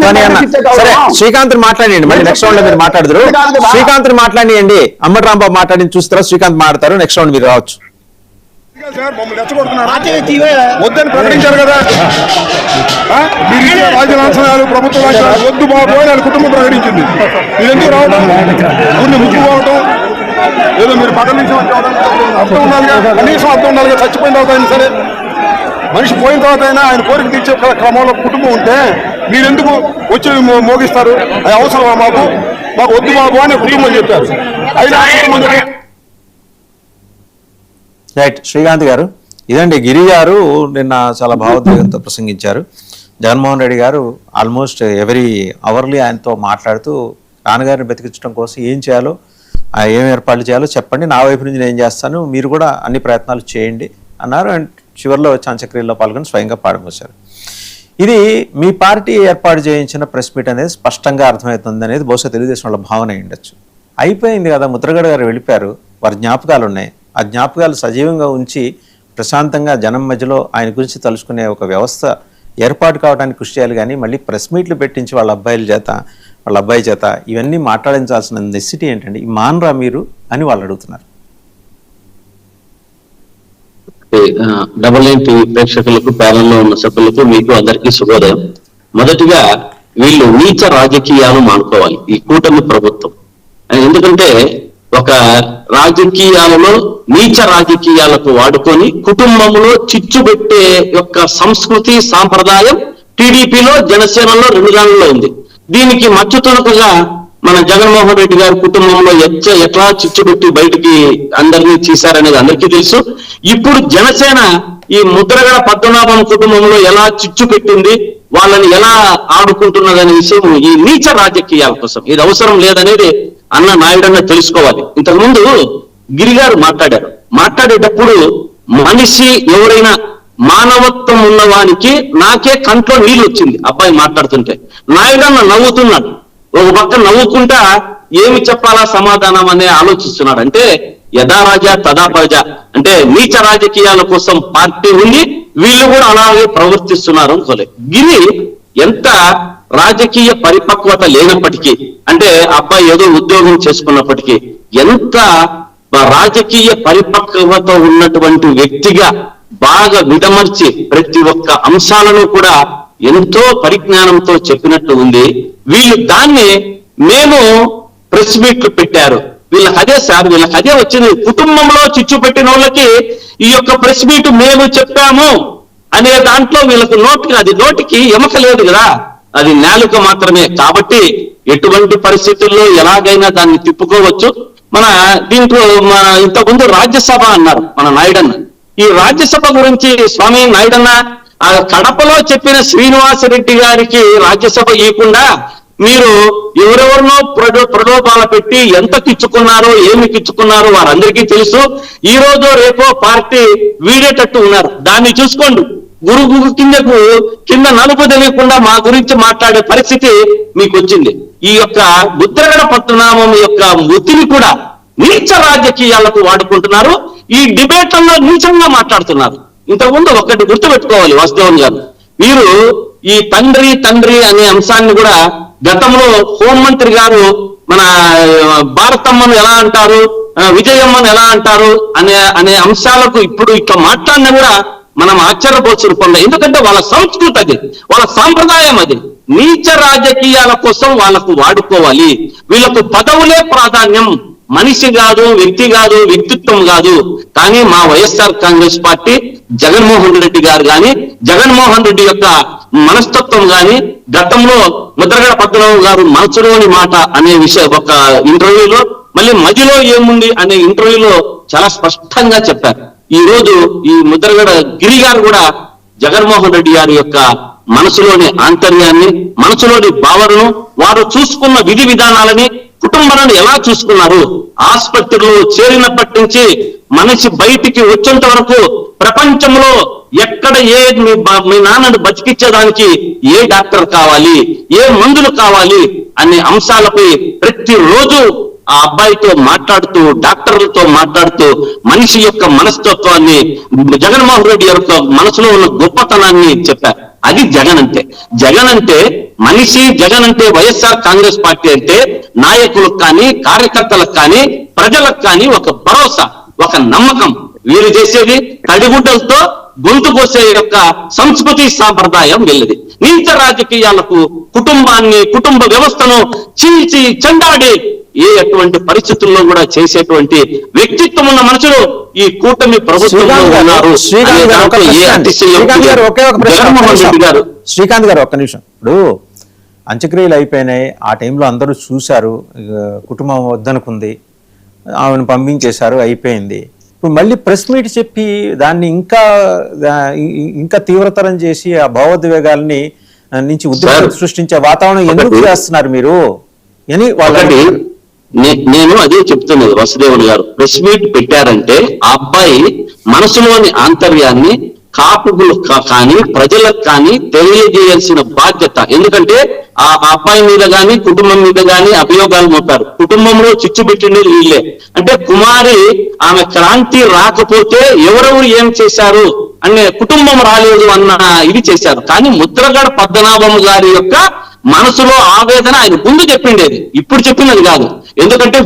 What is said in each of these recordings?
సరే శ్రీకాంత్ మాట్లాడండి, మళ్ళీ నెక్స్ట్ రౌండ్ లో మీరు మాట్లాడదురు. శ్రీకాంత్ మాట్లాడియండి, అంబటి రాంబాబు మాట్లాడి చూస్తారా? శ్రీకాంత్ మాట్లాడతారు, నెక్స్ట్ రౌండ్ మీరు రావచ్చు. వద్దని ప్రకటించారు కదా మీరు, రాజలాంఛనాలు ప్రభుత్వ లాంఛనాలు వద్దు బాబోయే కుటుంబం ప్రకటించింది. మీరు ఎందుకు రావడం, ఊరిని ముక్కు పోవటం, ఏదో మీరు పక్కన నుంచి అర్థం ఉండాలిగా, కనీసం అర్థం ఉండాలిగా. చచ్చిపోయిన తర్వాత అయినా సరే, మనిషి పోయిన తర్వాత అయినా ఆయన కోరిక తీర్చే క్రమంలో కుటుంబం ఉంటే మీరెందుకు వచ్చి మోగిస్తారు? అది అవసరమా? మాకు వద్దు బాబు అని కుటుంబం చెప్పారు. అయినా రైట్. శ్రీకాంత్ గారు, ఇదండి గిరి గారు నిన్న చాలా భావోద్వేగంతో ప్రసంగించారు. జగన్మోహన్ రెడ్డి గారు ఆల్మోస్ట్ ఎవరీ అవర్లీ ఆయనతో మాట్లాడుతూ నాన్నగారిని బతికించడం కోసం ఏం చేయాలో, ఏం ఏర్పాట్లు చేయాలో చెప్పండి, నా వైపు నుంచి నేను చేస్తాను, మీరు కూడా అన్ని ప్రయత్నాలు చేయండి అన్నారు. అండ్ చివరిలో వచ్చి అంత్యక్రియల్లో పాల్గొని స్వయంగా పాడమోశారు. ఇది మీ పార్టీ ఏర్పాటు చేయించిన ప్రెస్ మీట్ అనేది స్పష్టంగా అర్థమవుతుంది అనేది బహుశా తెలుగుదేశం వాళ్ళ భావన ఉండొచ్చు. అయిపోయింది కదా, ముద్రగడ గారు వెళ్ళిపోయారు, వారి జ్ఞాపకాలు ఉన్నాయి. ఆ జ్ఞాపకాలు సజీవంగా ఉంచి ప్రశాంతంగా జనం మధ్యలో ఆయన గురించి తలుచుకునే ఒక వ్యవస్థ ఏర్పాటు కావడానికి కృషి చేయాలి. కానీ మళ్ళీ ప్రెస్ మీట్లు పెట్టించి వాళ్ళ అబ్బాయి చేత ఇవన్నీ మాట్లాడించాల్సిన నెసిటీ ఏంటండి? ఈ మానరా మీరు అని వాళ్ళు అడుగుతున్నారు. డబుల్ నైన్ టీవీ ప్రేక్షకులకు, ప్యానెల్లో ఉన్న సభ్యులకు, మీకు అందరికీ శుభోదయం. మొదటిగా వీళ్ళు నీచ రాజకీయాలు మానుకోవాలి, ఈ కూటమి ప్రభుత్వం. ఎందుకంటే ఒక రాజకీయాలలో నీచ రాజకీయాలకు వాడుకొని కుటుంబంలో చిచ్చు పెట్టే యొక్క సంస్కృతి సాంప్రదాయం టీడీపీలో, జనసేనలో, రెండు దానిలో ఉంది. దీనికి మచ్చుతునకగా మన జగన్మోహన్ రెడ్డి గారి కుటుంబంలో ఎట్లా చిచ్చుపెట్టి బయటికి అందరినీ తీశారనేది అందరికీ తెలుసు. ఇప్పుడు జనసేన ఈ ముద్రగడ పద్మనాభం కుటుంబంలో ఎలా చిచ్చు పెట్టింది, వాళ్ళని ఎలా ఆడుకుంటున్నదనే విషయం ఈ నీచ రాజకీయాల కోసం ఇది అవసరం లేదనేది అన్న నాయుడన్న తెలుసుకోవాలి. ఇంతకుముందు గిరిగారు మాట్లాడేటప్పుడు మనిషి ఎవరైనా మానవత్వం ఉన్నవానికి నాకే కంట్లో నీళ్ళు వచ్చింది అబ్బాయి మాట్లాడుతుంటే. నాయుడన్న నవ్వుతున్నాడు, ఒక పక్క నవ్వుకుంటా ఏమి చెప్పాలా సమాధానం అనే ఆలోచిస్తున్నాడు. అంటే యథా రాజా తదా ప్రజ, అంటే నీచ రాజకీయాల కోసం పార్టీ ఉంది, వీళ్ళు కూడా అలాగే ప్రవర్తిస్తున్నారు అనుకోలే. గిరి ఎంత రాజకీయ పరిపక్వత లేనప్పటికీ, అంటే అబ్బాయి ఏదో ఉద్యోగం చేసుకున్నప్పటికీ ఎంత రాజకీయ పరిపక్వత ఉన్నటువంటి వ్యక్తిగా బాగా విడమర్చి ప్రతి ఒక్క అంశాలను కూడా ఎంతో పరిజ్ఞానంతో చెప్పినట్టు ఉంది. వీళ్ళు దాన్ని మేము ప్రెస్ మీట్లు పెట్టారు, వీళ్ళకి అదే సార్, వీళ్ళకి అదే వచ్చింది. కుటుంబంలో చిచ్చు పెట్టిన వాళ్ళకి ఈ యొక్క ప్రెస్ మీట్ మేము చెప్పాము అనే దాంట్లో వీళ్ళకి నోటికి ఎమక లేదు కదా, అది నాలుక మాత్రమే. కాబట్టి ఎటువంటి పరిస్థితుల్లో ఎలాగైనా దాన్ని తిప్పుకోవచ్చు. దీంట్లో ఇంతకుముందు రాజ్యసభ అన్నారు మన నాయుడన్న. ఈ రాజ్యసభ గురించి స్వామి నాయుడన్న ఆ కడపలో చెప్పిన శ్రీనివాసరెడ్డి గారికి రాజ్యసభ ఇవ్వకుండా మీరు ఎవరెవరినో ప్రలోభాల పెట్టి ఎంత కిచ్చుకున్నారో ఏమి కిచ్చుకున్నారో వారందరికీ తెలుసు. ఈ రోజు రేపో పార్టీ వీడేటట్టు ఉన్నారు, దాన్ని చూసుకోండి. గురుగు కింద నలుపు తెలియకుండా మా గురించి మాట్లాడే పరిస్థితి మీకు వచ్చింది. ఈ యొక్క ముద్రగడ పద్మనాభం యొక్క ఒత్తిడి కూడా నీచ రాజకీయాలకు వాడుకుంటున్నారు, ఈ డిబేట్లలో నీచంగా మాట్లాడుతున్నారు. ఇంతకుముందు ఒకటి గుర్తుపెట్టుకోవాలి వాసుదేవన్ గారు, మీరు ఈ తండ్రి అనే అంశాన్ని కూడా గతంలో హోంమంత్రి గారు మన భారతమ్మను ఎలా అంటారు, విజయమ్మను ఎలా అంటారు అనే అంశాలకు ఇప్పుడు ఇట్లా మాట్లాడినా కూడా మనం ఆశ్చర్యపోవచ్చు రూపంలో. ఎందుకంటే వాళ్ళ సంస్కృతి అది, వాళ్ళ సాంప్రదాయం అది. నీచ రాజకీయాల కోసం వాళ్ళకు వాడుకోవాలి. వీళ్ళకు పదవులే ప్రాధాన్యం, మనిషి కాదు, వ్యక్తి కాదు, వ్యక్తిత్వం కాదు. కానీ మా వైఎస్ఆర్ కాంగ్రెస్ పార్టీ, జగన్మోహన్ రెడ్డి గారు కానీ, జగన్మోహన్ రెడ్డి యొక్క మనస్తత్వం కానీ, గతంలో ముద్రగడ పద్మనాభం గారు మనసులోని మాట అనే విషయం ఒక ఇంటర్వ్యూలో, మళ్ళీ మధ్యలో ఏముంది అనే ఇంటర్వ్యూలో చాలా స్పష్టంగా చెప్పారు. ఈ రోజు ఈ ముద్రగడ గిరి గారు కూడా జగన్మోహన్ రెడ్డి గారి యొక్క మనసులోని ఆంతర్యాన్ని, మనసులోని భావనను, వారు చూసుకున్న విధి విధానాలని, కుటుంబాలను ఎలా చూసుకున్నారు, ఆసుపత్రిలో చేరినప్పటి నుంచి మనిషి బయటికి వచ్చేంత వరకు ప్రపంచంలో ఎక్కడ మీ నాన్నను బతికించడానికి ఏ డాక్టర్ కావాలి, ఏ మందులు కావాలి అనే అంశాలపై ప్రతిరోజు ఆ అబ్బాయితో మాట్లాడుతూ, డాక్టర్లతో మాట్లాడుతూ మనిషి యొక్క మనస్తత్వాన్ని, జగన్మోహన్ రెడ్డి యొక్క మనసులో ఉన్న గొప్పతనాన్ని చెప్పారు. అది జగన్ అంటే. జగన్ అంటే మనిషి, జగన్ అంటే వైఎస్ఆర్ కాంగ్రెస్ పార్టీ అంటే నాయకులకు కానీ, కార్యకర్తలకు కానీ, ప్రజలకు కానీ ఒక భరోసా, ఒక నమ్మకం. వీరు చేసేది తడిగుడ్డలతో గొంతు కోసే యొక్క సంస్కృతి సాంప్రదాయం వెళ్ళింది. నీచ రాజకీయాలకు కుటుంబాన్ని, కుటుంబ వ్యవస్థను చీల్చి చెండాడి అటువంటి పరిస్థితుల్లో కూడా చేసేటువంటి వ్యక్తిత్వం ఉన్న మనుషులు ఈ కూటమి ప్రభుత్వంలో ఉన్నారు. శ్రీకాంత్ గారు ఒక్క నిమిషం. ఇప్పుడు అంత్యక్రియలు అయిపోయినాయి, ఆ టైంలో అందరూ చూశారు, కుటుంబం వద్దనుకుంది, ఆమెను పంపించేశారు, అయిపోయింది. ఇప్పుడు మళ్ళీ ప్రెస్ మీట్ చెప్పి దాన్ని ఇంకా తీవ్రతరం చేసి ఆ భావోద్వేగాల్ని నుంచి ఉద్రేకం సృష్టించే వాతావరణం ఎందుకు చేస్తున్నారు మీరు అని వాళ్ళకి నేను అదే చెప్తున్నది. వసుదేవన్ గారు ప్రెస్ మీట్ పెట్టారంటే ఆ అబ్బాయి మనసులోని ఆంతర్యాన్ని కాపులు కానీ, ప్రజలకు కానీ తెలియజేయాల్సిన బాధ్యత. ఎందుకంటే ఆ అబ్బాయి మీద కానీ, కుటుంబం మీద కానీ అభియోగాలు మోపారు. కుటుంబంలో చిచ్చు పెట్టినది వీళ్ళే. అంటే కుమారి ఆమె క్రాంతి రాకపోతే ఎవరెవరు ఏం చేశారు అనే, కుటుంబం రాలేదు అన్న ఇది చేశారు. కానీ ముద్రగడ పద్మనాభం గారి యొక్క మనసులో ఆవేదన ఆయన ముందు చెప్పిండేది, ఇప్పుడు చెప్పినది కాదు. ఎందుకంటే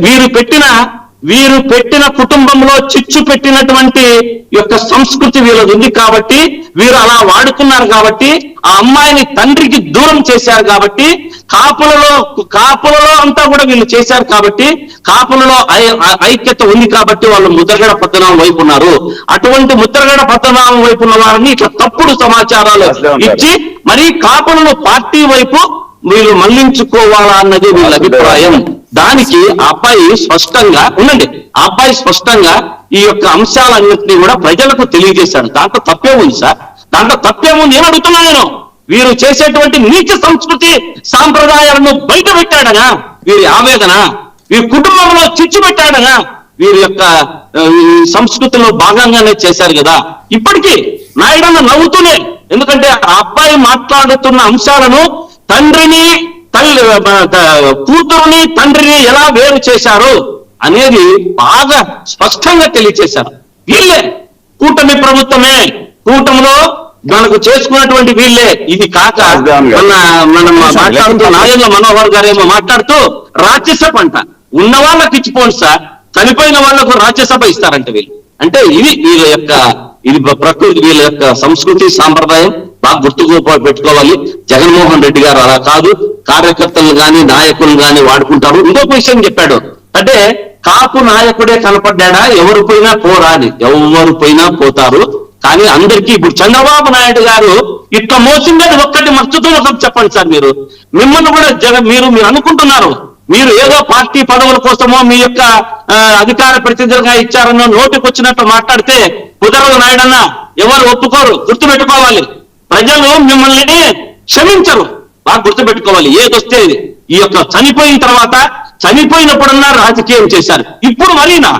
వీరు పెట్టిన కుటుంబంలో చిచ్చు పెట్టినటువంటి యొక్క సంస్కృతి వీళ్ళది ఉంది కాబట్టి, వీరు అలా వాడుకున్నారు కాబట్టి, ఆ అమ్మాయిని తండ్రికి దూరం చేశారు కాబట్టి, కాపులలో అంతా కూడా వీళ్ళు చేశారు కాబట్టి, కాపులలో ఐక్యత ఉంది కాబట్టి వాళ్ళు ముద్రగడ పద్మనాభం వైపు ఉన్నారు. అటువంటి ముద్రగడ పద్మనాభం వైపు ఉన్న వారిని ఇట్లా తప్పుడు సమాచారాలు ఇచ్చి మరి కాపులను పార్టీ వైపు వీళ్ళు మళ్లించుకోవాలా అన్నది వీళ్ళ అభిప్రాయం. దానికి ఆ అబ్బాయి స్పష్టంగా ఆ అబ్బాయి స్పష్టంగా ఈ యొక్క అంశాలన్నింటినీ కూడా ప్రజలకు తెలియజేశాడు. దాంట్లో తప్పేముంది సార్? దాంట్లో తప్పేముంది ఏం అడుగుతున్నా నేను? వీరు చేసేటువంటి నీచ సంస్కృతి సాంప్రదాయాలను బయట పెట్టాడనా వీరి ఆవేదన? వీరి కుటుంబంలో చిచ్చు పెట్టాడనా? వీరి యొక్క సంస్కృతిలో భాగంగానే చేశారు కదా. ఇప్పటికీ నాయుడన్న నవ్వుతూనే, ఎందుకంటే ఆ అబ్బాయి మాట్లాడుతున్న అంశాలను కూతురుని తండ్రిని ఎలా వేరు చేశారు అనేది బాగా స్పష్టంగా తెలియచేశారు. వీళ్ళే కూటమి ప్రభుత్వమే, కూటమిలో మనకు చేసుకున్నటువంటి వీళ్ళే. ఇది కాక మనం మాట్లాడుతూ నాయన్న మనోహర్ గారేమో మాట్లాడుతూ రాజ్యసభ అంట ఉన్న వాళ్ళకి ఇచ్చిపోండి సార్, చనిపోయిన వాళ్లకు రాజ్యసభ ఇస్తారంట వీళ్ళు. అంటే ఇది వీళ్ళ యొక్క ప్రకృతి, వీళ్ళ యొక్క సంస్కృతి సాంప్రదాయం బాగా పెట్టుకోవాలి. జగన్మోహన్ రెడ్డి గారు అలా కాదు, కార్యకర్తలు గాని నాయకులు గాని వాడుకుంటారు. ఇంకొక విషయం చెప్పాడు, అంటే కాపు నాయకుడే కనపడ్డా ఎవరు పోయినా పోరా అని. ఎవరు పోయినా పోతారు, కానీ అందరికీ ఇప్పుడు చంద్రబాబు నాయుడు గారు ఇట్లా మోసిందని ఒక్కటి మర్చితో చెప్పండి సార్. మిమ్మల్ని కూడా మీరు అనుకుంటున్నారు మీరు ఏదో పార్టీ పదవుల కోసమో మీ యొక్క అధికార ప్రతినిధులుగా ఇచ్చారన్నో నోటికి వచ్చినట్టు మాట్లాడితే కుదరదు నాయుడన్న. ఎవరు ఒప్పుకోరు, గుర్తుపెట్టుకోవాలి. ప్రజలు మిమ్మల్ని క్షమించరు, బాగా గుర్తుపెట్టుకోవాలి. ఏదొస్తే ఈ యొక్క చనిపోయిన తర్వాత, చనిపోయినప్పుడన్నా రాజకీయం చేశారు. ఇప్పుడు మరీనా?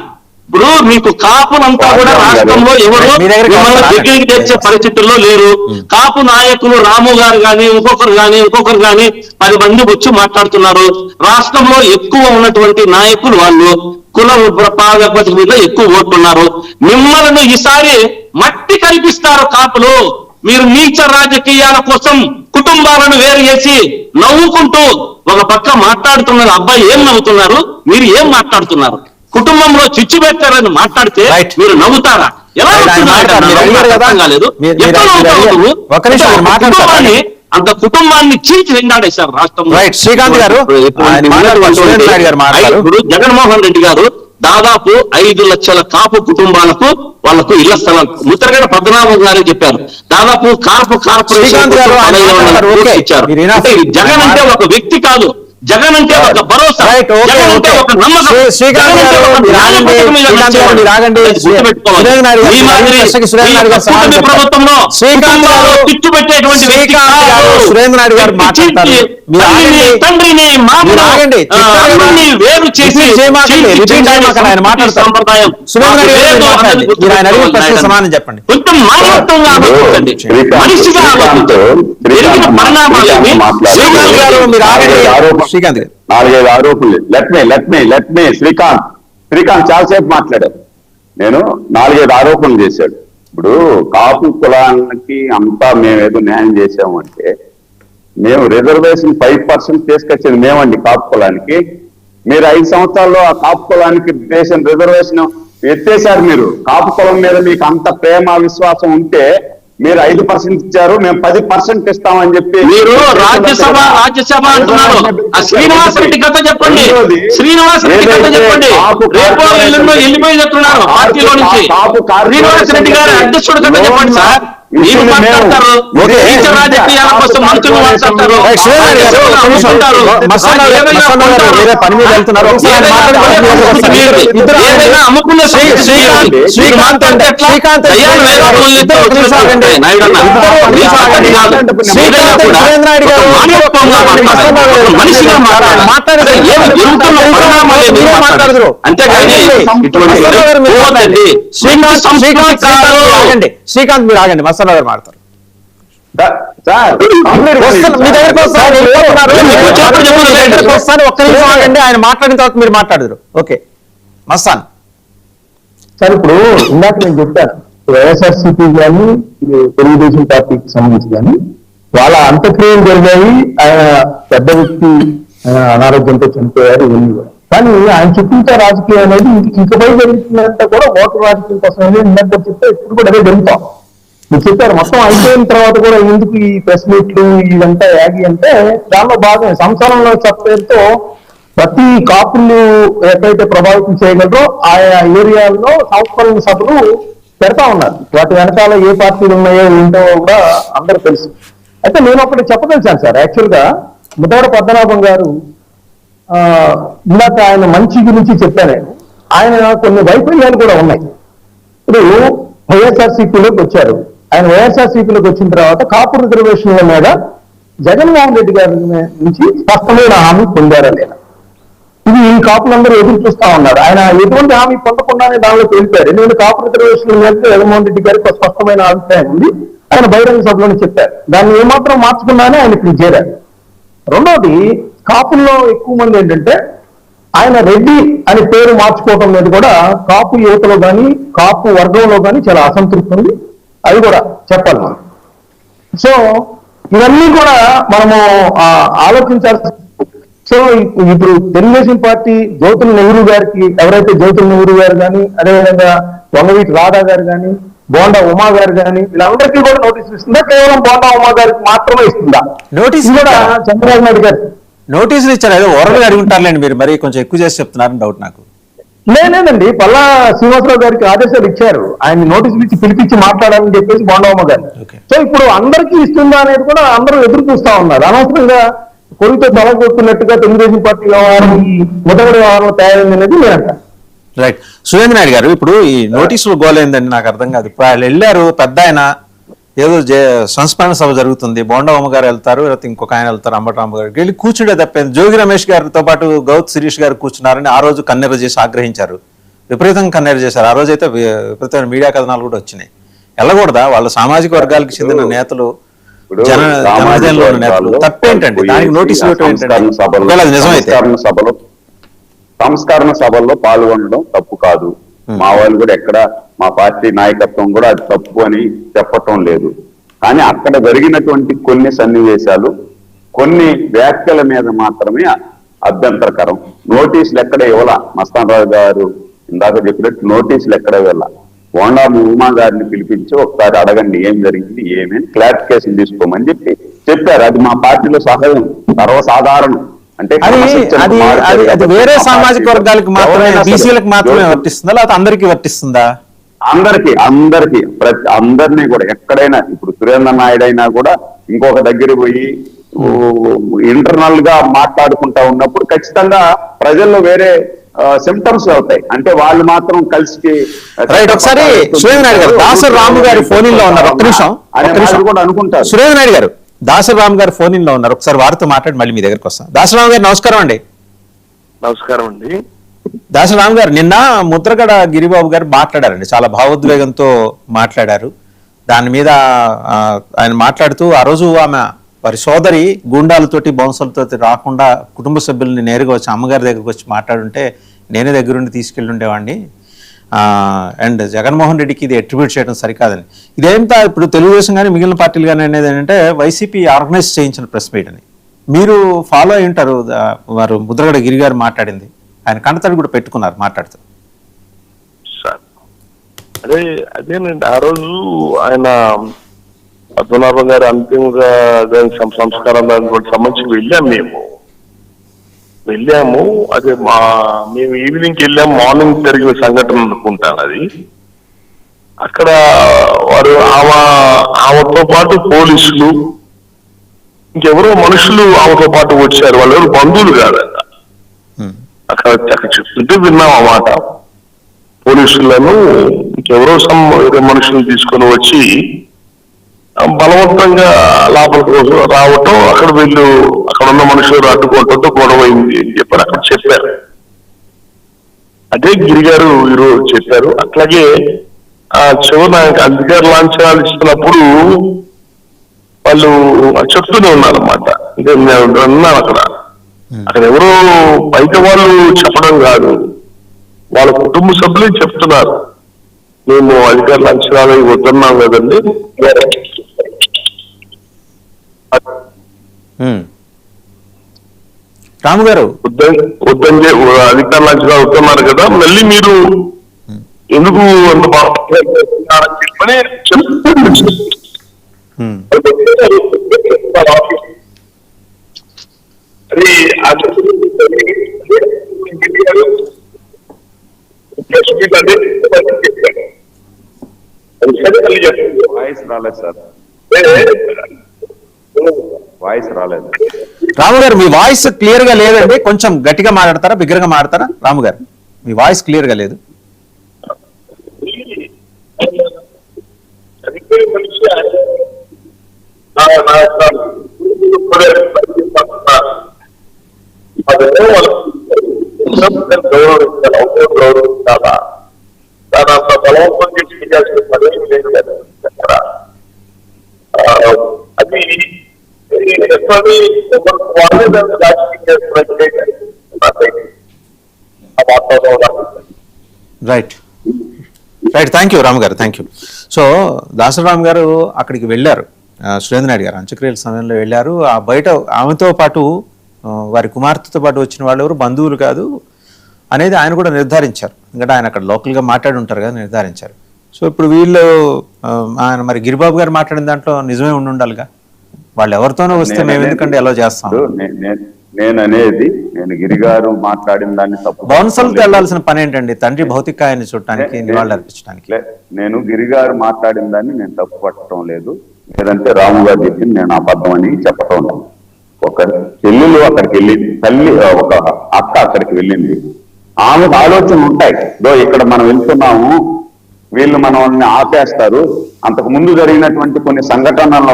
ఇప్పుడు మీకు కాపులంతా కూడా రాష్ట్రంలో ఎవరు మిమ్మల్ని దగ్గరికి తెచ్చే పరిస్థితుల్లో లేరు. కాపు నాయకులు రాము గారు కానీ ఇంకొకరు కానీ 10 మంది వచ్చి మాట్లాడుతున్నారు. రాష్ట్రంలో ఎక్కువ ఉన్నటువంటి నాయకులు వాళ్ళు కుల ప్రాతిపదిక మీద ఎక్కువ ఓట్లున్నారు. మిమ్మల్ని ఈసారి మట్టి కల్పిస్తారు కాపులు. మీరు నీచ రాజకీయాల కోసం కుటుంబాలను వేరు చేసి నవ్వుకుంటూ ఒక పక్క మాట్లాడుతున్నారు. అబ్బాయి ఏం నవ్వుతున్నారు, మీరు ఏం మాట్లాడుతున్నారు? కుటుంబంలో చిచ్చు పెట్టారని మాట్లాడితే మీరు నవ్వుతారా? ఎలా కాలేదు. అంత కుటుంబాన్ని చీల్చి వెంటాడేశారు రాష్ట్రంలో. శ్రీకాంత్ గారు, ఇప్పుడు జగన్మోహన్ రెడ్డి గారు దాదాపు 5 లక్షల కాపు కుటుంబాలకు వాళ్లకు ఇళ్ల స్థలం ముద్రగడ పద్మనాభం గారే చెప్పారు. దాదాపు కాపు కార్పొరేషన్ ఇచ్చారు. జగన్ అంటే ఒక వ్యక్తి కాదు, జగన్ అంటే ఒక భరోసా, జగన్ అంటే ఒక నమ్మకం. ప్రభుత్వంలో పిచ్చు పెట్టేటువంటి వ్యక్తి తండ్రిని మామూలు వేరు చేసి సంప్రదాయం సమానం చెప్పండి. కొంచెం మానవత్వంగా ఆలోచించండి, మనిషిగా ఆలోచించండి. పరిణామాలు శ్రీకాంత్ 4-5 ఆరోపణలు. లెట్ మీ శ్రీకాంత్ చాలాసేపు మాట్లాడారు. నేను 4-5 ఆరోపణలు చేశాడు. ఇప్పుడు కాపు కులానికి అంతా మేమేదో న్యాయం చేసామంటే మేము రిజర్వేషన్ 5% తీసుకొచ్చింది మేమండి కాపు కులానికి. మీరు 5 సంవత్సరాల్లో ఆ కాపు కులానికి దేశం రిజర్వేషన్ ఎత్తేసారు. మీరు కాపు కులం మీద మీకు అంత ప్రేమ విశ్వాసం ఉంటే మీరు 5% ఇచ్చారు, మేము 10% ఇస్తామని చెప్పి మీరు రాజ్యసభ అంటున్నారు. శ్రీనివాస్ రెడ్డి కథ చెప్పండి, శ్రీనివాస్ రెడ్డి కథ చెప్పండి. రేపో ఎల్లుండో వెళ్ళిపోయి చెప్తున్నారు పార్టీలో నుంచి. శ్రీనివాస్ రెడ్డి గారు అధ్యక్షుడు కథ చెప్పండి సార్. మీరు మాట్లాడతారు రాజకీయాల కోసం మనుషులు మాట్లాడతారు. అమ్ముకున్న శ్రీకాంత్ మీరు ఆగండి, మస్తాన్ గారు మాట్లాడతారు. ఒక్క నిమిషం ఆగండి, ఆయన మాట్లాడిన తర్వాత మీరు మాట్లాడరు. ఓకే మస్తాన్ సార్, ఇప్పుడు ఇందాక నేను చెప్పాను, వైఎస్ఆర్సీపీ కానీ తెలుగుదేశం పార్టీకి సంబంధించి కానీ వాళ్ళ అంత్యక్రియలు జరిగాయి. ఆయన పెద్ద వ్యక్తి అనారోగ్యంతో చనిపోయారు ఇవన్నీ కూడా. కానీ ఆయన చుట్టూతో రాజకీయం అనేది ఇంకపై జరుగుతుందంటే కూడా ఓటర్ రాజకీయం కోసం ఇందాక చెప్తే ఇప్పుడు కూడా అదే జరుగుతాం. మీరు చెప్పారు మొత్తం అయిపోయిన తర్వాత కూడా ఎందుకు ఈ ప్రెస్ మీట్లు ఇదంతా యాగి అంటే దానిలో భాగమే సంసారంలో చెప్పేతో ప్రతి కాపులు ఎక్కడైతే ప్రభావితం చేయగలరో ఆయా ఏరియాల్లో సంస్కరణ సభలు పెడతా ఉన్నారు. వాటి వెనకాల ఏ పార్టీలు ఉన్నాయో ఏంటో కూడా అందరూ తెలుసు. అయితే నేను ఒకటి చెప్పదలిచాను సార్. యాక్చువల్ గా ముద్దాడ పద్మనాభం గారు ఇందాక ఆయన మంచి గురించి చెప్పాను. ఆయన కొన్ని వైఫల్యాలు కూడా ఉన్నాయి. ఇప్పుడు వైఎస్ఆర్సీపీలోకి వచ్చారు. ఆయన వైఎస్ఆర్సీపీలోకి వచ్చిన తర్వాత కాపు రిజర్వేషన్ల మీద జగన్మోహన్ రెడ్డి గారి నుంచి స్పష్టమైన హామీ పొందారా లేదా, ఇది ఈ కాపులందరూ ఎదురు చూస్తా ఉన్నారు. ఆయన ఎటువంటి హామీ పొందకుండానే దానిలో తెలిపారు. ఎందుకంటే కాపు రిజర్వేషన్ల మీద జగన్మోహన్ రెడ్డి గారికి ఒక స్పష్టమైన అభిప్రాయం ఉంది. ఆయన బహిరంగ సభలోనే చెప్పారు. దాన్ని ఏమాత్రం మార్చకుండానే ఆయన ఇక్కడ చేరారు. రెండోది, కాపుల్లో ఎక్కువ మంది ఏంటంటే ఆయన రెడ్డి అని పేరు మార్చుకోవడం మీద కూడా కాపు యువతలో కానీ కాపు వర్గంలో కానీ చాలా అసంతృప్తి ఉంది. అది కూడా చెప్పాలి మనం. సో ఇవన్నీ కూడా మనము ఆలోచించాల్సి. సో ఇప్పుడు తెలుగుదేశం పార్టీ జ్యోతుల నెహ్రూ గారికి, ఎవరైతే జ్యోతుల నెహ్రూ గారు కానీ, అదేవిధంగా వంగవీటి రాధా గారు కానీ, బోండా ఉమా గారు కానీ, వీళ్ళందరికీ కూడా నోటీసులు ఇస్తుందా, కేవలం బోండా ఉమా గారికి మాత్రమే ఇస్తుందా? నోటీస్ కూడా చంద్రబాబు నాయుడు గారు నోటీసులు ఇచ్చారు. ఏదో ఓరల్గా అడుగుంటారులేండి, మీరు మరీ కొంచెం ఎక్కువ చేసి చెప్తున్నారని డౌట్ నాకు. లేదండి, పల్లా శ్రీనివాసరావు గారికి ఆదేశాలు ఇచ్చారు. ఆయన నోటీసులు ఇచ్చి పిలిపించి మాట్లాడాలని చెప్పేసి బోండవమ్మ గారు. సో ఇప్పుడు అందరికీ ఇస్తుందా అనేది కూడా అందరూ ఎదురు చూస్తా ఉన్నారు. అనవసరంగా కొడుకుతో తలగొట్టుకున్నట్టుగా తెలుగుదేశం పార్టీ వ్యవహారం ఈ మొదటి వ్యవహారంలో తయారైంది అనేది నేనంట. రైట్. సురేంద్ర నాయుడు గారు, ఇప్పుడు ఈ నోటీసులు గోలైందండి, నాకు అర్థం కాదు. ఇప్పుడు వాళ్ళు వెళ్ళారు, పెద్ద ఆయన ఏదో సంస్మరణ సభ జరుగుతుంది, బోండవమ్మ గారు వెళ్తారు, లేకపోతే ఇంకొక ఆయన వెళ్తారు, అంబటరామ గారికి వెళ్ళి కూర్చుంటే తప్పేంది. జోగి రమేష్ గారితో పాటు గౌత్ శిరీష్ గారు కూర్చున్నారని ఆ రోజు కన్నెర చేసి ఆగ్రహించారు, విపరీతంగా కన్నెర చేశారు. ఆ రోజు అయితే విపరీతమైన మీడియా కథనాలు కూడా వచ్చినాయి. వెళ్ళకూడదా? వాళ్ళ సామాజిక వర్గాలకు చెందిన నేతలు, జనజనంలో ఉన్న నేతలు, తప్పేంటండి దానికి నోటీసులు ఇవ్వటం ఏంటంటే? నిజమైతే సంస్కరణ సభల్లో పాల్గొనడం తప్పు కాదు. మా వాళ్ళు కూడా ఎక్కడ, మా పార్టీ నాయకత్వం కూడా అది తప్పు అని చెప్పటం లేదు. కానీ అక్కడ జరిగినటువంటి కొన్ని సన్నివేశాలు, కొన్ని వ్యాఖ్యల మీద మాత్రమే అభ్యంతరకరం. నోటీసులు ఎక్కడ ఇవ్వాల, మస్తాన్ రావు గారు ఇందాక చెప్పినట్టు నోటీసులు ఎక్కడ ఇవ్వాల. బోండా ఉమా గారిని పిలిపించి ఒకసారి అడగండి ఏం జరిగింది, ఏమేమి క్లారిఫికేషన్ తీసుకోమని చెప్పారు. అది మా పార్టీలో సహజం, సర్వసాధారణం. అంటే అది వేరే సామాజిక వర్గాలకు మాత్రమే, బీసీలకు మాత్రమే వర్తిస్తుందా, లేకపోతే అందరికీ వర్తిస్తుందా? అందరినీ కూడా ఎక్కడైనా. ఇప్పుడు సురేంద్ర నాయుడు అయినా కూడా ఇంకొక దగ్గర పోయి ఇంటర్నల్ గా మాట్లాడుకుంటా ఉన్నప్పుడు ఖచ్చితంగా ప్రజల్లో వేరే సిమ్టమ్స్ అవుతాయి. అంటే వాళ్ళు మాత్రం కలిసి రైట్. ఒకసారి సురేంద్ర నాయుడు గారు, దాసరి రాము గారి ఫోన్ ఇన్ లో ఉన్నారు, ఒక్క నిమిషం కూడా అనుకుంటారు. సురేంద్ర నాయుడు గారు, దాసరి రాము గారు ఫోన్ ఇన్ లో ఉన్నారు, ఒకసారి వారితో మాట్లాడి మళ్ళీ మీ దగ్గరకు వస్తాం. దాసరి రాము గారు నమస్కారం అండి. నమస్కారం అండి. దాసరి రాము గారు, నిన్న ముద్రగడ గిరిబాబు గారు మాట్లాడారండి, చాలా భావోద్వేగంతో మాట్లాడారు. దాని మీద ఆయన మాట్లాడుతూ, ఆ రోజు ఆమె వారి సోదరి గూండాలతోటి బౌన్సర్లతోటి రాకుండా కుటుంబ సభ్యుల్ని నేరుగా వచ్చి అమ్మగారి దగ్గరకు వచ్చి మాట్లాడుంటే నేనే దగ్గరుండి తీసుకెళ్ళి ఉండేవాడిని, అండ్ జగన్మోహన్ రెడ్డికి ఇది అట్రిబ్యూట్ చేయడం సరికాదని. ఇదేంతా ఇప్పుడు తెలుగుదేశం కానీ మిగిలిన పార్టీలు కానీ అనేది ఏంటంటే వైసీపీ ఆర్గనైజ్ చేయించిన ప్రెస్ మీట్ అని మీరు ఫాలో అయి ఉంటారు. వారు ముద్రగడ గిరి గారు మాట్లాడింది ఆయన కంటతడి కూడా పెట్టుకున్నారు మాట్లాడుతూ. అదేనండి ఆ రోజు ఆయన పద్మనాభం గారు అంతిమంగా సంస్కారం దానికి సంబంధించి వెళ్ళాము. అదే మేము ఈవినింగ్ వెళ్ళాము, మార్నింగ్ జరిగిన సంఘటన అనుకుంటాను అది. అక్కడ వారు ఆమెతో పాటు పోలీసులు ఇంకెవరో మనుషులు ఆమెతో పాటు వచ్చారు. వాళ్ళు ఎవరు బంధువులు కాదంట. అక్కడ చెప్తుంటే విన్నాం అన్నమాట. పోలీసులను ఇంకెవరో మనుషులను తీసుకొని వచ్చి బలవంతంగా లోపలికి రావటం, అక్కడ వీళ్ళు అక్కడ ఉన్న మనుషులు అడ్డుకోవటంతో గొడవ అయింది అని చెప్పారు. అక్కడ చెప్పారు. అదే గిరిగారు ఈరోజు చెప్పారు. అట్లాగే చివరి ఆయనకు అధికార లాంఛనాలు ఇస్తున్నప్పుడు వాళ్ళు చెప్తూనే ఉన్నారన్నమాట. అంటే నేను విన్నాను అక్కడ ఎవరో బయట వాళ్ళు చెప్పడం కాదు, వాళ్ళ కుటుంబ సభ్యులే చెప్తున్నారు, మేము అధికార లాంఛనాలు వద్దన్నాం కదండి. రాము గారు వద్దని అధికార లాంఛనాలు వస్తున్నారు కదా, మళ్ళీ మీరు ఎందుకు అంత చెప్పని వాయిస్ రాలేదు సార్, వాయిస్ రాలేదు. రాము గారు మీ వాయిస్ క్లియర్ గా లేదండి, కొంచెం గట్టిగా మాట్లాడతారా, బిగ్గరగా మాట్లాడతారా? రాము గారు మీ వాయిస్ క్లియర్ గా లేదు. గౌరవించాలా దాని అంత బలవంతం చేసి చేయాల్సిన పని లేదు కదా. అది వాళ్ళే దాన్ని రాజకీయం చేస్తున్నట్లయితే ఆ వాతావరణం. రైట్ రైట్, థ్యాంక్ యూ రాము గారు, థ్యాంక్ యూ. సో దాసరామ్ గారు అక్కడికి వెళ్ళారు, సురేంద్ర నాయుడు గారు అంత్యక్రియల సమయంలో వెళ్ళారు. ఆ బయట ఆమెతో పాటు వారి కుమార్తెతో పాటు వచ్చిన వాళ్ళు ఎవరు బంధువులు కాదు అనేది ఆయన కూడా నిర్ధారించారు. ఎందుకంటే ఆయన అక్కడ లోకల్గా మాట్లాడి ఉంటారు కదా, నిర్ధారించారు. సో ఇప్పుడు వీళ్ళు ఆయన మరి గిరిబాబు గారు మాట్లాడిన దాంట్లో నిజమే ఉండాలిగా, వాళ్ళు ఎవరితోనో వస్తే మేము ఎందుకంటే ఎలా చేస్తాం. నేను గిరిగారు మాట్లాడిన దాన్ని తప్పు, బౌన్సర్లతో వెళ్లాల్సిన పని ఏంటండి తండ్రి భౌతికాయాన్ని చూడటానికి, నివాళులు అర్పించడానికి? నేను గిరిగారు మాట్లాడిన దాన్ని నేను తప్పు పట్టడం లేదు, లేదంటే రాము గారు చెప్పింది నేను అబద్ధం అని చెప్పటం లేదు. ఒక చెల్లెలు అక్కడికి వెళ్ళింది, తల్లి ఒక అక్క అక్కడికి వెళ్ళింది, ఆమెకు ఆలోచన ఉంటాయి. ఇక్కడ మనం వెళ్తున్నాము, వీళ్ళు మనల్ని ఆపేస్తారు, అంతకు ముందు జరిగినటువంటి కొన్ని సంఘటనల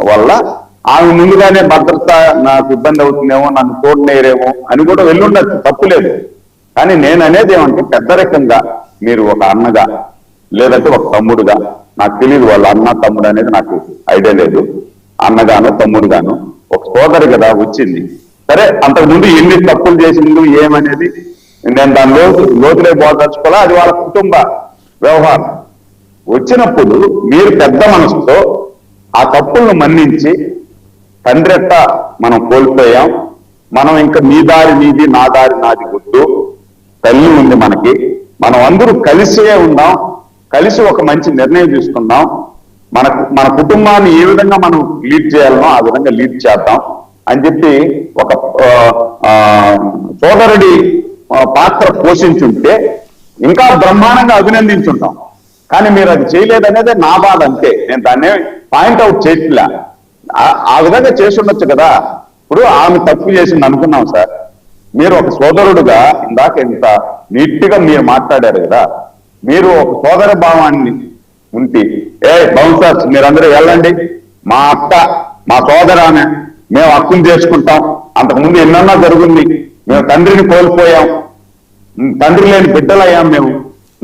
వల్ల ఆమె ముందుగానే భద్రత నాకు ఇబ్బంది అవుతుందేమో, నన్ను చూడనేరేమో అని కూడా వెళ్ళుండొచ్చు, తప్పులేదు. కానీ నేను అనేది ఏమంటే పెద్దరికంగా మీరు ఒక అన్నగా లేదంటే ఒక తమ్ముడుగా, నాకు తెలియదు వాళ్ళ అన్న తమ్ముడు అనేది నాకు ఐడియా లేదు, అన్నగాను తమ్ముడుగాను ఒక సోదరి కదా వచ్చింది. సరే అంతకు ముందు ఎన్ని తప్పులు చేసింది ఏమనేది నేను దాని లోతులే పోదలుచుకోవాలా, అది వాళ్ళ కుటుంబ వ్యవహారం. వచ్చినప్పుడు మీరు పెద్ద మనసుతో ఆ తప్పులను మన్నించి తండ్రెట్ట మనం కోల్పోయాం, మనం ఇంకా నీ దారి నీది నా దారి నాది వద్దు, తల్లి ఉంది మనకి, మనం అందరూ కలిసే ఉందాం, కలిసి ఒక మంచి నిర్ణయం తీసుకుందాం, మన కుటుంబాన్ని ఏ విధంగా మనం లీడ్ చేయాలనో ఆ విధంగా లీడ్ చేద్దాం అని చెప్పి ఒక సోదరుడి పాత్ర పోషించుంటే ఇంకా బ్రహ్మాండంగా అభినందించుంటాం. కానీ మీరు అది చేయలేదనేదే నా బాధ, అంతే. నేను దాన్ని పాయింట్అవుట్ చేయట్లే, ఆ విధంగా చేసి ఉండొచ్చు కదా. ఇప్పుడు ఆమె తప్పు చేసింది అనుకున్నాం సార్, మీరు ఒక సోదరుడుగా ఇందాక ఇంత నీట్గా మీరు మాట్లాడారు కదా, మీరు ఒక సోదర భావాన్ని ఉంటే బౌన్సర్స్ మీరందరూ వెళ్ళండి, మా అక్క మా సోదర ఆమె, మేము హక్కును చేసుకుంటాం, అంతకుముందు ఎన్నన్నా జరుగుంది, మేము తండ్రిని కోల్పోయాం, తండ్రి లేని బిడ్డలయ్యాం, మేము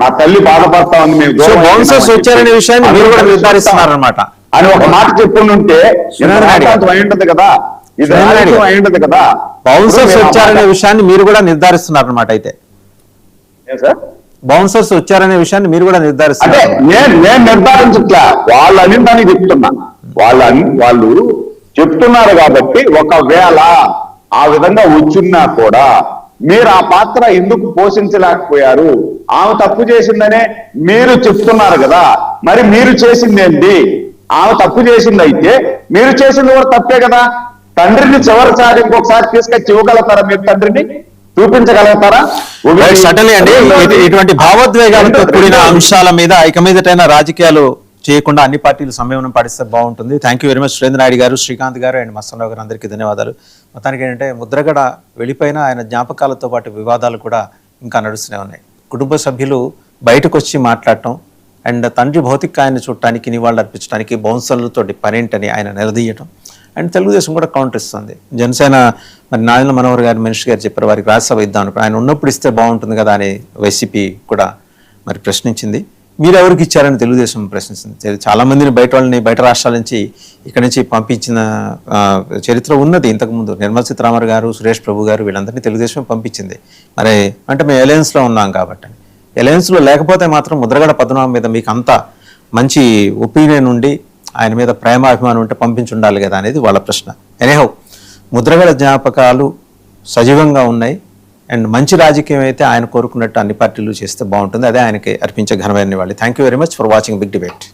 నా తల్లి బాధపడతా ఉంది, మేము బౌన్సర్స్ వచ్చారనే విషయాన్ని మీరు కూడా నిర్ధారిస్తున్నారన్నమాట అని ఒక మాట చెప్పుంటే అయ్యుంటది కదా, ఇది అయ్యుంటది కదా. బౌన్సర్స్ వచ్చారనే విషయాన్ని మీరు కూడా నిర్ధారిస్తున్నారన్నమాట. అయితే సార్ బౌన్సర్స్ వచ్చారనే విషయాన్ని మీరు కూడా అంటే నిర్ధారిస్తారు. నేను నిర్ధారించట్లా, వాళ్ళు అనిందని చెప్తున్నా. వాళ్ళు చెప్తున్నారు కాబట్టి ఒకవేళ ఆ విధంగా వచ్చిన్నా కూడా మీరు ఆ పాత్ర ఎందుకు పోషించలేకపోయారు, ఆమె తప్పు చేసిందనే మీరు చెప్తున్నారు కదా, మరి మీరు చేసిందేంటి? ఆమె తప్పు చేసింది అయితే మీరు చేసింది కూడా తప్పే కదా. తండ్రిని చివరిసారి ఇంకొకసారి తీసుకొచ్చి ఇవ్వగలుగుతారా? మీరు తండ్రిని చూపించగలుగుతారా? సటన్లీ అండి, ఇటువంటి భావోద్వేగాలతో కూడిన అంశాల మీద ఇక మీదటైనా రాజకీయాలు చేయకుండా అన్ని పార్టీలు సమయం పాటిస్తే బాగుంటుంది. Thank you very much Surendra Naidu గారు, శ్రీకాంత్ గారు అండ్ మస్తానరావు గారు, అందరికీ ధన్యవాదాలు. మొత్తానికి ఏంటంటే ముద్రగడ వెళ్ళిపోయిన ఆయన జ్ఞాపకాలతో పాటు వివాదాలు కూడా ఇంకా నడుస్తూనే ఉన్నాయి. కుటుంబ సభ్యులు బయటకు వచ్చి మాట్లాడటం అండ్ తండ్రి భౌతిక ఆయన్ని చూడటానికి నివాళులు అర్పించడానికి బౌన్సర్లతో పనేంటని ఆయన నిలదీయటం అండ్ తెలుగుదేశం కూడా కౌంటర్ ఇస్తుంది. జనసేన మరి నారాయణ మనోహర్ గారు మినిస్టర్ గారు చెప్పారు వారికి రాజ్యసభ ఇద్దాం అనుకుని, ఆయన ఉన్నప్పుడు ఇస్తే బాగుంటుంది కదా అని వైసీపీ కూడా మరి ప్రశ్నించింది. మీరు ఎవరికి ఇచ్చారని తెలుగుదేశం ప్రశ్నించింది. చాలా మందిని బయట రాష్ట్రాల నుంచి ఇక్కడి నుంచి పంపించిన చరిత్ర ఉన్నది. ఇంతకుముందు నిర్మలా సీతారామన్ గారు, సురేష్ ప్రభు గారు వీళ్ళందరినీ తెలుగుదేశం పంపించింది. మరి అంటే మేము అలయన్స్లో ఉన్నాం కాబట్టి. అలయన్స్లో లేకపోతే మాత్రం ముద్రగడ పద్మనాభం మీద మీకు అంత మంచి ఒపీనియన్ ఉండి ఆయన మీద ప్రేమ అభిమానం ఉంటే పంపించి ఉండాలి కదా అనేది వాళ్ళ ప్రశ్న. ఎనీహౌ ముద్రగడ జ్ఞాపకాలు సజీవంగా ఉన్నాయి అండ్ మంచి రాజకీయం అయితే ఆయన కోరుకున్నట్టు అన్ని పార్టీలు చేస్తే బాగుంటుంది. అదే ఆయనకి అర్పించే ఘనమైన నివాళి. Thank you very much for watching big debate.